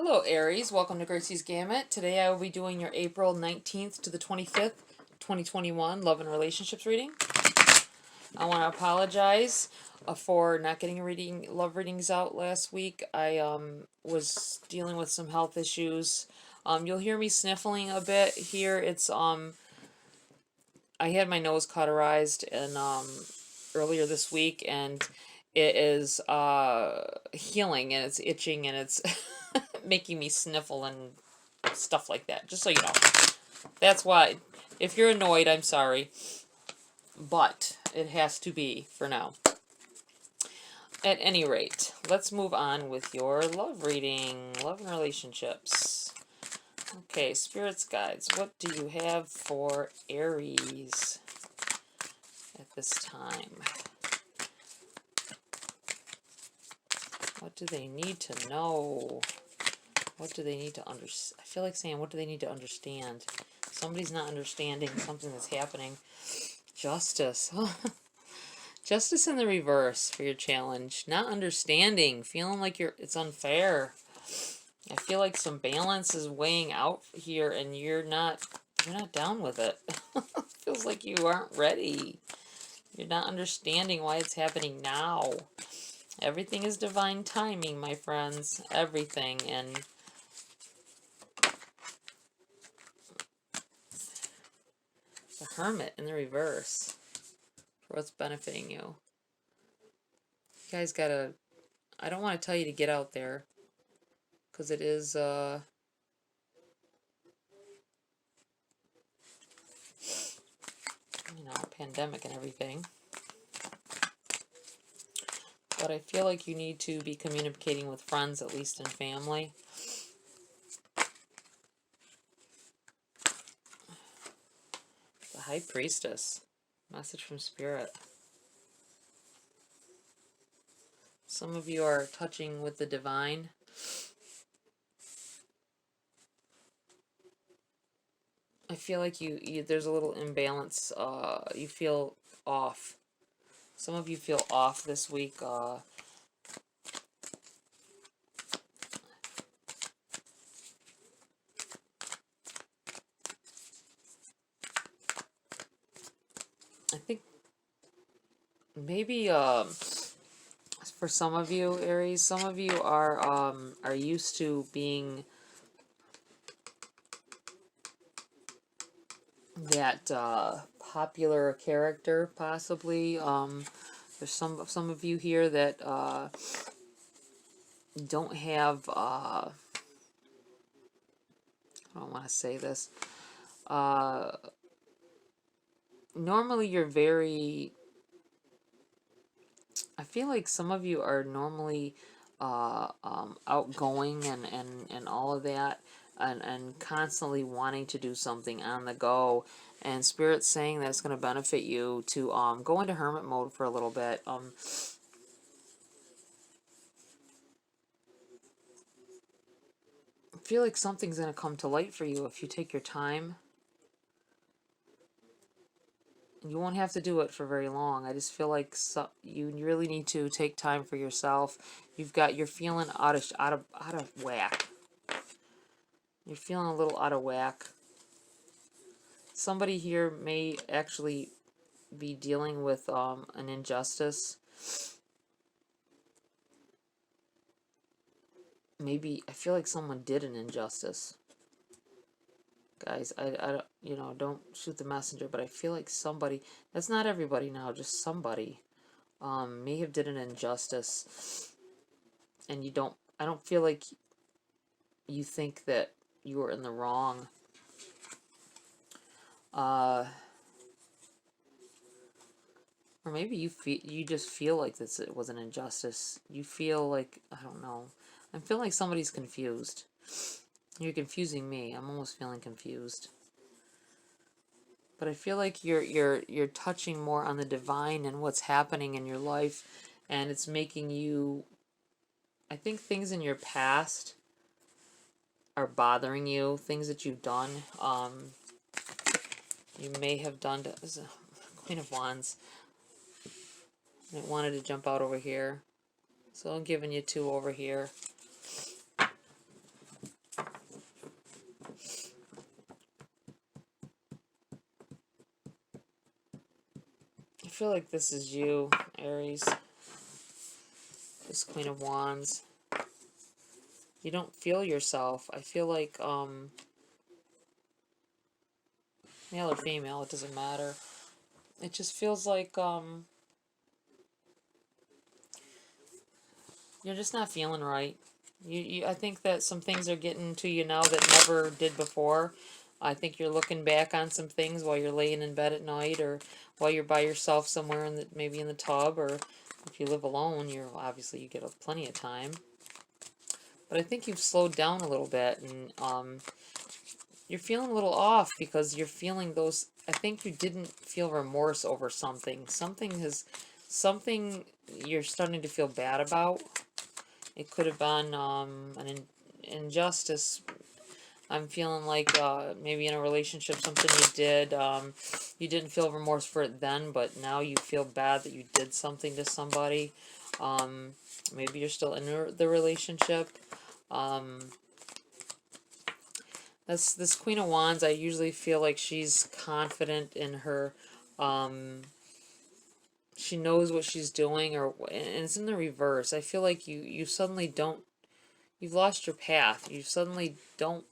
Hello Aries, welcome to GRAYCI'S Gamut. Today I will be doing your April 19th to the 25th, 2021 Love and Relationships reading. I want to apologize for not getting love readings out last week. I was dealing with some health issues. You'll hear me sniffling a bit here. It's I had my nose cauterized and earlier this week, and it is healing, and it's itching, and it's making me sniffle and stuff like that, just so you know. That's why, if you're annoyed, I'm sorry, but it has to be for now. At any rate, let's move on with your love reading, love and relationships. Okay, Spirits Guides, what do you have for Aries at this time? What do they need to know? What do they need to understand? I feel like saying, what do they need to understand? Somebody's not understanding something that's happening. Justice. Justice in the reverse for your challenge. Not understanding. Feeling like it's unfair. I feel like some balance is weighing out here, and you're not down with it. Feels like you aren't ready. You're not understanding why it's happening now. Everything is divine timing, my friends. Everything. And the Hermit in the reverse for what's benefiting you. You guys gotta... I don't want to tell you to get out there, because it is, a pandemic and everything. But I feel like you need to be communicating with friends, at least, and family. The High Priestess. Message from Spirit. Some of you are touching with the divine. I feel like there's a little imbalance. You feel off. Some of you feel off this week. I think maybe for some of you, Aries, some of you are used to being that popular character, possibly. There's some of you here that don't have I don't want to say this. Normally you're very... I feel like some of you are normally outgoing and all of that, and constantly wanting to do something on the go, and Spirit's saying that it's going to benefit you to go into hermit mode for a little bit. I feel like something's going to come to light for you if you take your time. You won't have to do it for very long. I just feel like you really need to take time for yourself. You're feeling out of whack. You're feeling a little out of whack. Somebody here may actually be dealing with an injustice. Maybe I feel like someone did an injustice. Guys, I don't shoot the messenger, but I feel like somebody, that's not everybody now, just somebody, may have did an injustice, and I don't feel like you think that you were in the wrong. Or maybe you just feel like it was an injustice. You feel like, I don't know. I'm feeling like somebody's confused. You're confusing me. I'm almost feeling confused. But I feel like you're touching more on the divine and what's happening in your life, and it's making you... I think things in your past are bothering you. Things that you've done. You may have done... This is Queen of Wands. And it wanted to jump out over here, so I'm giving you two over here. feel like this is you, Aries. This Queen of Wands. You don't feel yourself. I feel like, male or female, it doesn't matter. It just feels like, you're just not feeling right. I think that some things are getting to you now that never did before. I think you're looking back on some things while you're laying in bed at night, or while you're by yourself somewhere in the, maybe in the tub, or if you live alone, you're obviously you get plenty of time. But I think you've slowed down a little bit, and you're feeling a little off because you're feeling those. I think you didn't feel remorse over something. Something you're starting to feel bad about. It could have been an injustice. I'm feeling like maybe in a relationship, something you did, you didn't feel remorse for it then, but now you feel bad that you did something to somebody. Maybe you're still in the relationship. This Queen of Wands, I usually feel like she's confident in her, she knows what she's doing, and it's in the reverse. I feel like you suddenly don't, you've lost your path. You suddenly don't,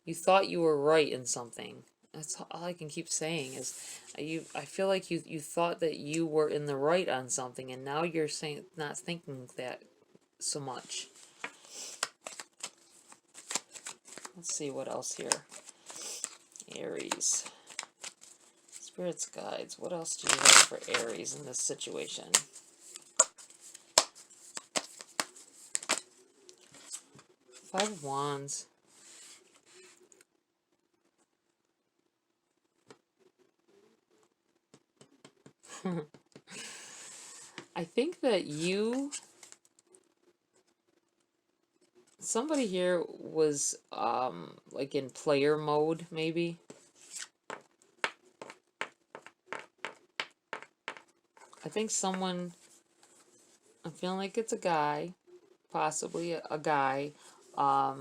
you thought you were right in something. That's all I can keep saying is, I feel like you thought that you were in the right on something, and now you're saying, not thinking that so much. Let's see what else here. Aries. Spirits, guides, what else do you have for Aries in this situation? Five of Wands. I think that somebody here was like in player mode, maybe. I think someone, I'm feeling like it's a guy, possibly a guy, a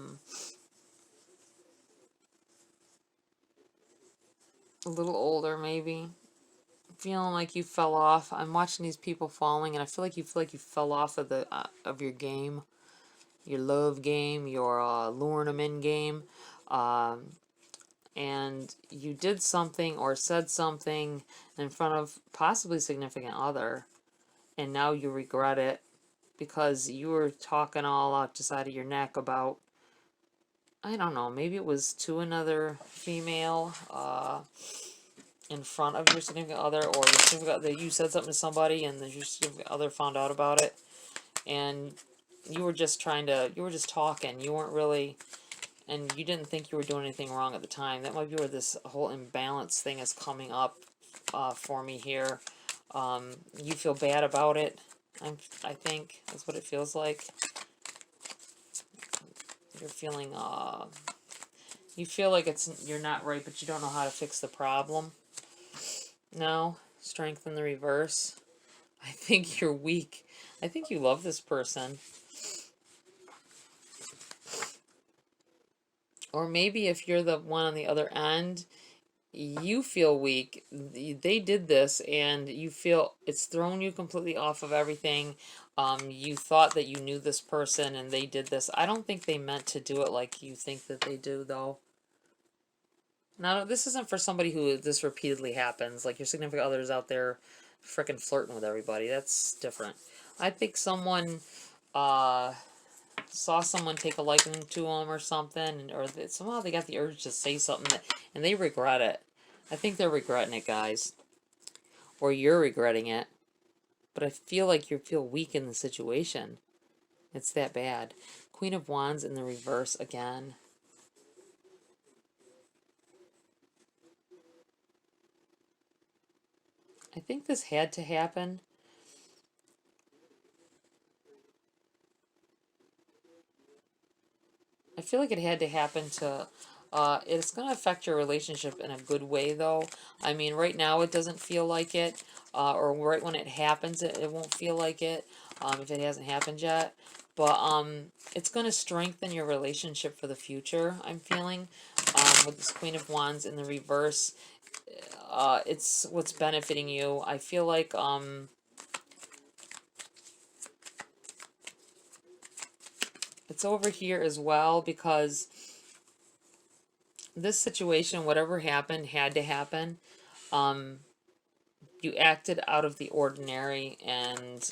little older maybe. Feeling like you fell off. I'm watching these people falling, and I feel like you fell off of the of your game, your love game, your luring them in game, and you did something or said something in front of possibly significant other, and now you regret it because you were talking all out the side of your neck about, I don't know, maybe it was to another female in front of your significant other, or your significant other, you said something to somebody and then your significant other found out about it, and you were just talking, you weren't really, and you didn't think you were doing anything wrong at the time. That might be where this whole imbalance thing is coming up for me here. You feel bad about it. I think that's what it feels like. You're feeling, you feel like you're not right, but you don't know how to fix the problem. No, strength in the reverse. I think you're weak. I think you love this person. Or maybe if you're the one on the other end, you feel weak. They did this, and you feel it's thrown you completely off of everything. You thought that you knew this person, and they did this. I don't think they meant to do it like you think that they do, though. Now, this isn't for somebody who this repeatedly happens. Like your significant other is out there frickin' flirting with everybody. That's different. I think someone saw someone take a liking to them or something, or somehow they got the urge to say something, and they regret it. I think they're regretting it, guys. Or you're regretting it. But I feel like you feel weak in the situation. It's that bad. Queen of Wands in the reverse again. I think this had to happen. I feel like it had to happen to, it's going to affect your relationship in a good way, though. I mean, right now it doesn't feel like it, or right when it happens, it won't feel like it, if it hasn't happened yet. But it's going to strengthen your relationship for the future, I'm feeling, with this Queen of Wands in the reverse. it's what's benefiting you. I feel like it's over here as well, because this situation, whatever happened, had to happen. You acted out of the ordinary, and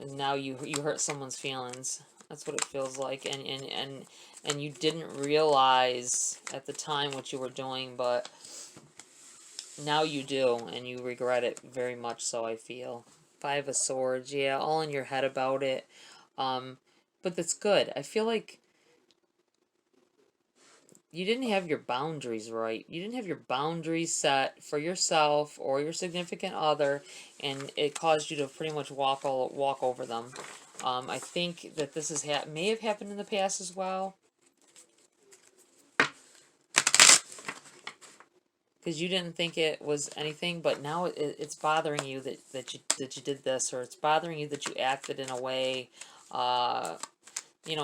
now you hurt someone's feelings. That's what it feels like, and you didn't realize at the time what you were doing, but now you do, and you regret it very much so, I feel. Five of Swords, yeah, all in your head about it. But that's good. I feel like you didn't have your boundaries right. You didn't have your boundaries set for yourself or your significant other, and it caused you to pretty much walk over them. I think that this may have happened in the past as well, because you didn't think it was anything, but now it's bothering you that you did this, or it's bothering you that you acted in a way,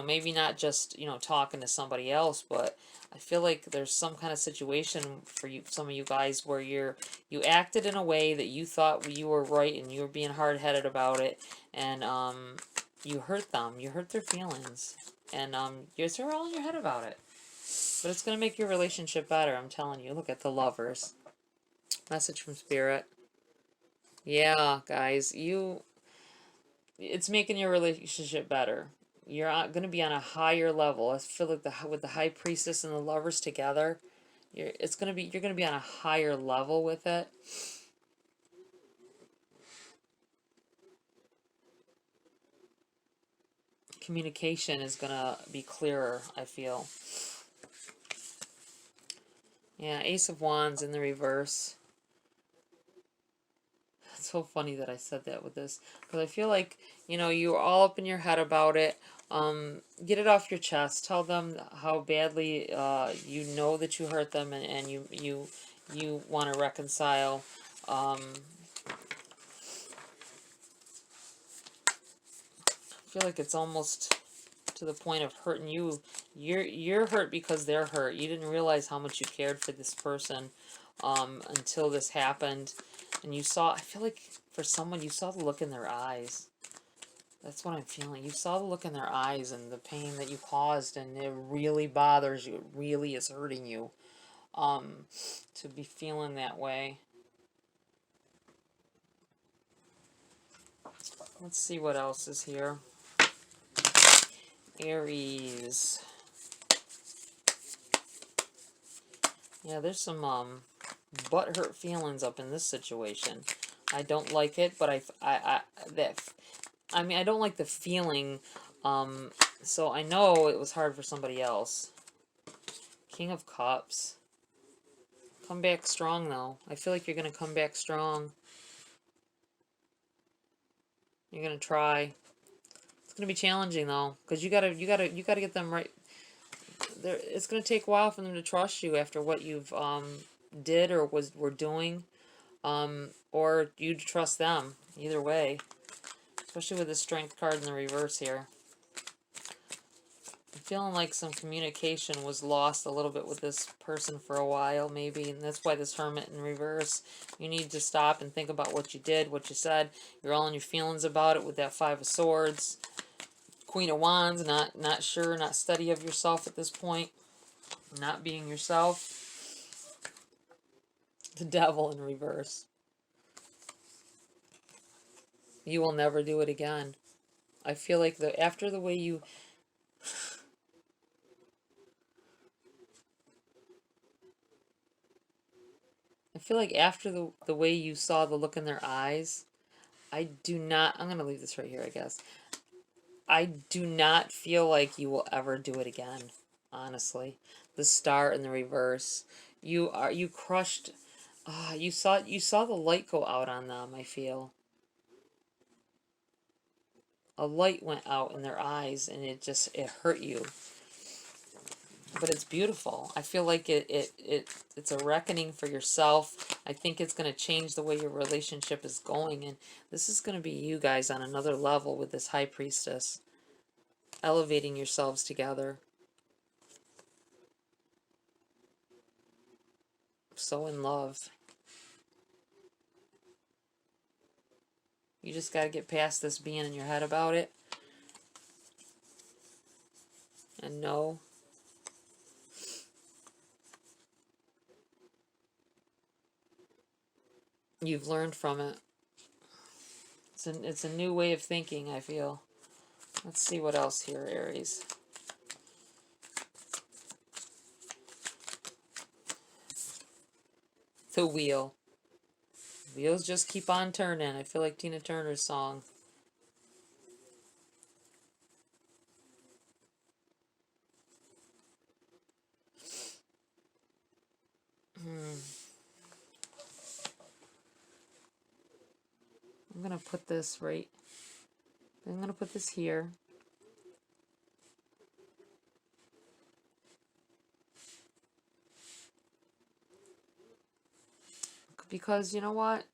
maybe not just, talking to somebody else, but I feel like there's some kind of situation for you, some of you guys, where you acted in a way that you thought you were right, and you were being hard-headed about it, and you hurt them, you hurt their feelings, and you're all in your head about it. But it's going to make your relationship better, I'm telling you. Look at the Lovers. Message from Spirit. Yeah, guys, it's making your relationship better. You're going to be on a higher level. I feel like with the High Priestess and the Lovers together, you're going to be on a higher level with it. Communication is going to be clearer, I feel. Yeah, Ace of Wands in the reverse. It's so funny that I said that with this, because I feel like, you're all up in your head about it. Get it off your chest. Tell them how badly you know that you hurt them, and you want to reconcile. I feel like it's almost to the point of hurting you. You're hurt because they're hurt. You didn't realize how much you cared for this person until this happened, and I feel like for someone, you saw the look in their eyes. That's what I'm feeling. You saw the look in their eyes and the pain that you caused, and it really bothers you. It really is hurting you to be feeling that way. Let's see what else is here. Aries. Yeah, there's some butthurt feelings up in this situation. I don't like it, but I don't like the feeling. So I know it was hard for somebody else. King of Cups. Come back strong, though. I feel like you're gonna come back strong. You're gonna try. It's gonna be challenging, though, because you gotta get them right. It's gonna take a while for them to trust you after what you've did or were doing, or you to trust them. Either way, especially with the Strength card in the reverse here. I'm feeling like some communication was lost a little bit with this person for a while, maybe, and that's why this Hermit in reverse. You need to stop and think about what you did, what you said. You're all in your feelings about it with that Five of Swords. Queen of Wands, not sure, not steady of yourself at this point. Not being yourself. The Devil in reverse. You will never do it again. I feel like after the way you... I feel like after the way you saw the look in their eyes, I'm going to leave this right here, I guess. I do not feel like you will ever do it again, honestly. The Star in the reverse. You crushed, you saw the light go out on them, I feel. A light went out in their eyes, and it hurt you. But it's beautiful. I feel like it's a reckoning for yourself. I think it's going to change the way your relationship is going, and this is going to be you guys on another level with this High Priestess. Elevating yourselves together. So in love. You just got to get past this being in your head about it. And know you've learned from it. It's a new way of thinking, I feel. Let's see what else here, Aries. The wheel. Wheels just keep on turning. I feel like Tina Turner's song. I'm going to put this right. I'm going to put this here. Because, you know what?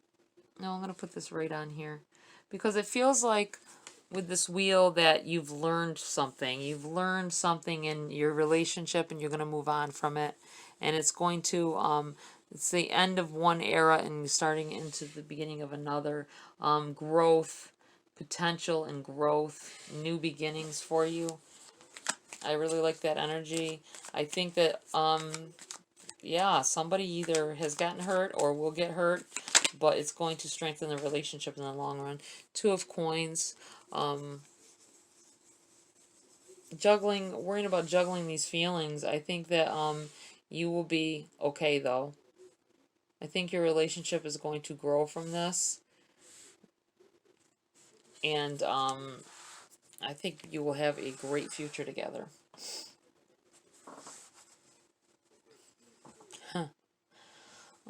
No, I'm going to put this right on here. Because it feels like with this wheel that you've learned something. You've learned something in your relationship and you're going to move on from it. And it's going to, it's the end of one era and starting into the beginning of another. Growth, potential and growth, new beginnings for you. I really like that energy. I think that, yeah, somebody either has gotten hurt or will get hurt, but it's going to strengthen the relationship in the long run. Two of Coins. Worrying about juggling these feelings. I think that you will be okay, though. I think your relationship is going to grow from this. And I think you will have a great future together.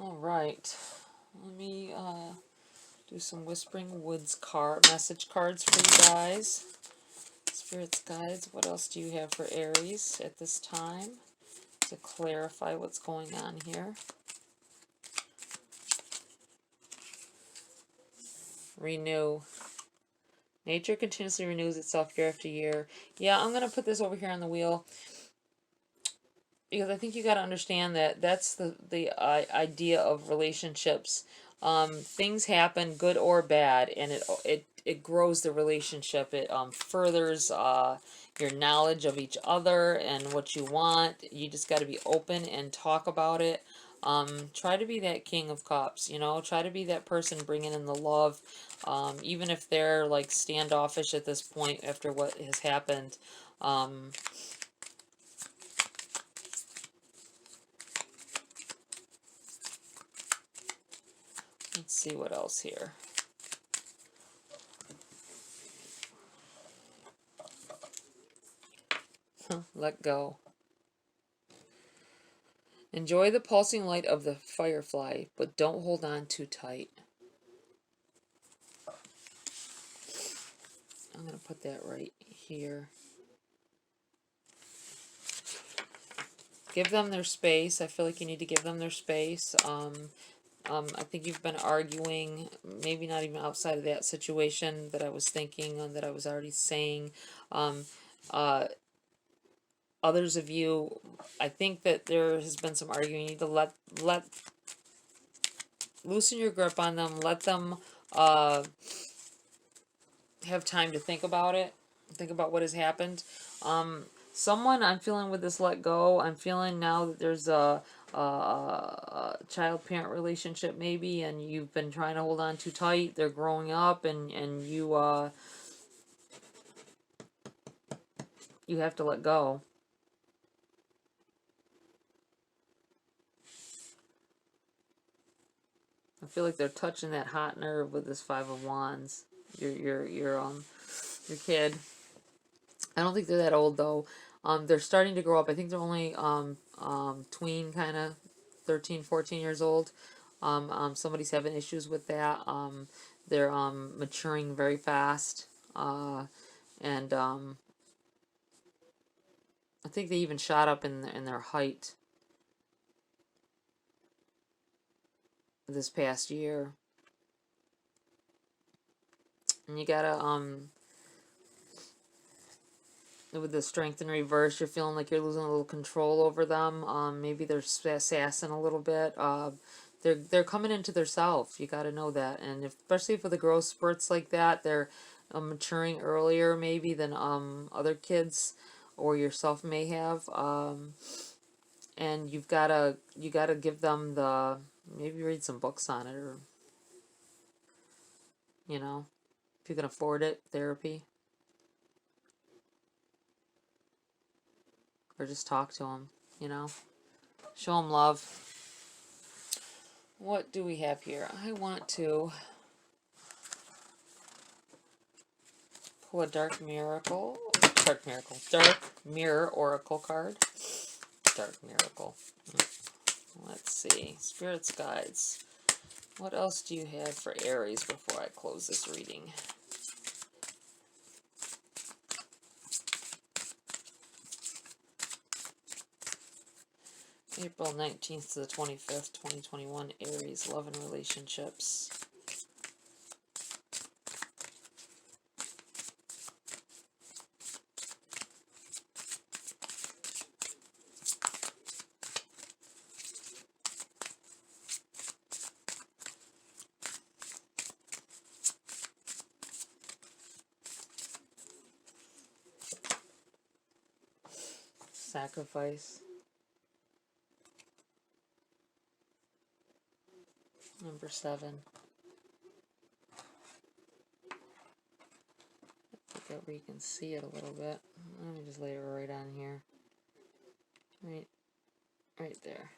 All right. Let me do some Whispering Woods message cards for you guys. Spirits, guides, what else do you have for Aries at this time to clarify what's going on here? Renew. Nature continuously renews itself year after year. Yeah, I'm going to put this over here on the wheel because I think you got to understand that that's the idea of relationships. Things happen, good or bad, and it grows the relationship. It furthers your knowledge of each other and what you want. You just got to be open and talk about it. Try to be that King of Cups, you know. Try to be that person bringing in the love, even if they're like standoffish at this point after what has happened. Let's see what else here. Let go. Enjoy the pulsing light of the firefly, but don't hold on too tight. I'm going to put that right here. Give them their space. I feel like you need to give them their space. I think you've been arguing, maybe not even outside of that situation that I was thinking, that I was already saying. Others of you, I think that there has been some arguing. You need to loosen your grip on them. Let them have time to think about it. Think about what has happened. Someone I'm feeling with this let go. I'm feeling now that there's a child-parent relationship maybe, and you've been trying to hold on too tight. They're growing up, and you you have to let go. I feel like they're touching that hot nerve with this Five of Wands. Your kid. I don't think they're that old though. They're starting to grow up. I think they're only tween kind of 13, 14 years old. Somebody's having issues with that. They're maturing very fast. And I think they even shot up in their height this past year. And you gotta with the strength in reverse, you're feeling like you're losing a little control over them. Maybe they're sassing a little bit. They're coming into their self. You got to know that, and especially for the growth spurts like that, they're maturing earlier maybe than other kids or yourself may have. And you gotta give them the, maybe read some books on it, or you know, if you can afford it, therapy, or just talk to them. You know, show them love. What do we have here? I want to pull a dark mirror oracle card. Dark miracle. Let's see. Spirits guides. What else do you have for Aries before I close this reading? April 19th to the 25th, 2021, Aries, love and relationships. Sacrifice. Number 7. I think that we can see it a little bit. Let me just lay it right on here. Right there.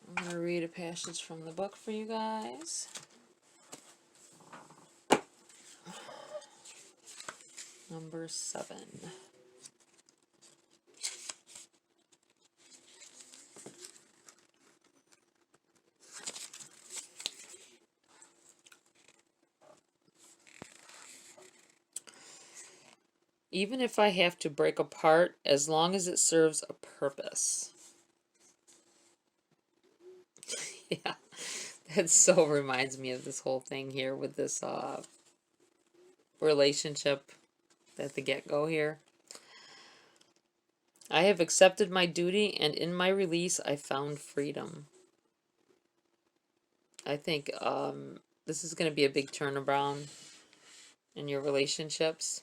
I'm going to read a passage from the book for you guys. Number 7. Even if I have to break apart, as long as it serves a purpose. Yeah, that so reminds me of this whole thing here with this relationship at the get-go here. I have accepted my duty, and in my release, I found freedom. I think this is going to be a big turnaround in your relationships.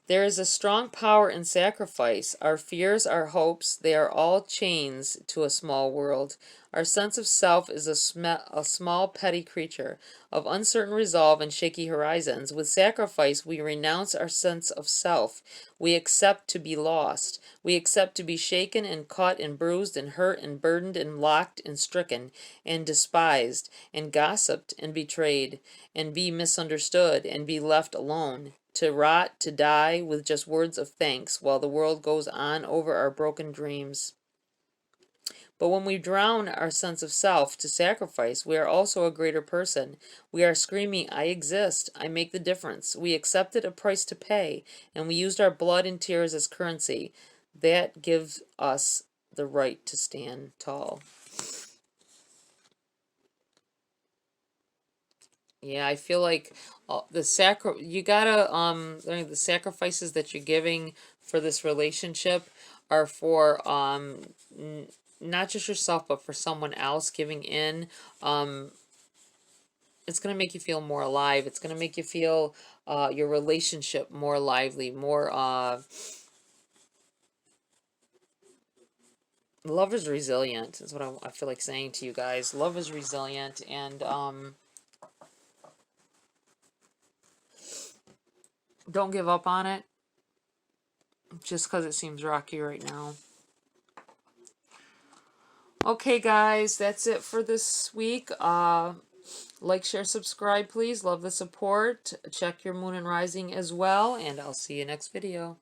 There is a strong power in sacrifice. Our fears, our hopes, they are all chains to a small world. Our sense of self is a small, petty creature of uncertain resolve and shaky horizons. With sacrifice, we renounce our sense of self. We accept to be lost. We accept to be shaken and caught and bruised and hurt and burdened and locked and stricken and despised and gossiped and betrayed and be misunderstood and be left alone. To rot, to die with just words of thanks while the world goes on over our broken dreams. But when we drown our sense of self to sacrifice, we are also a greater person. We are screaming, I exist, I make the difference. We accepted a price to pay, and we used our blood and tears as currency. That gives us the right to stand tall. Yeah, I feel like you gotta the sacrifices that you're giving for this relationship are for not just yourself but for someone else. Giving in, it's gonna make you feel more alive. It's gonna make you feel your relationship more lively, more love is resilient is what I feel like saying to you guys. Love is resilient, and don't give up on it just because it seems rocky right now. Okay, guys, that's it for this week. Like, share, subscribe, please. Love the support. Check your moon and rising as well, and I'll see you next video.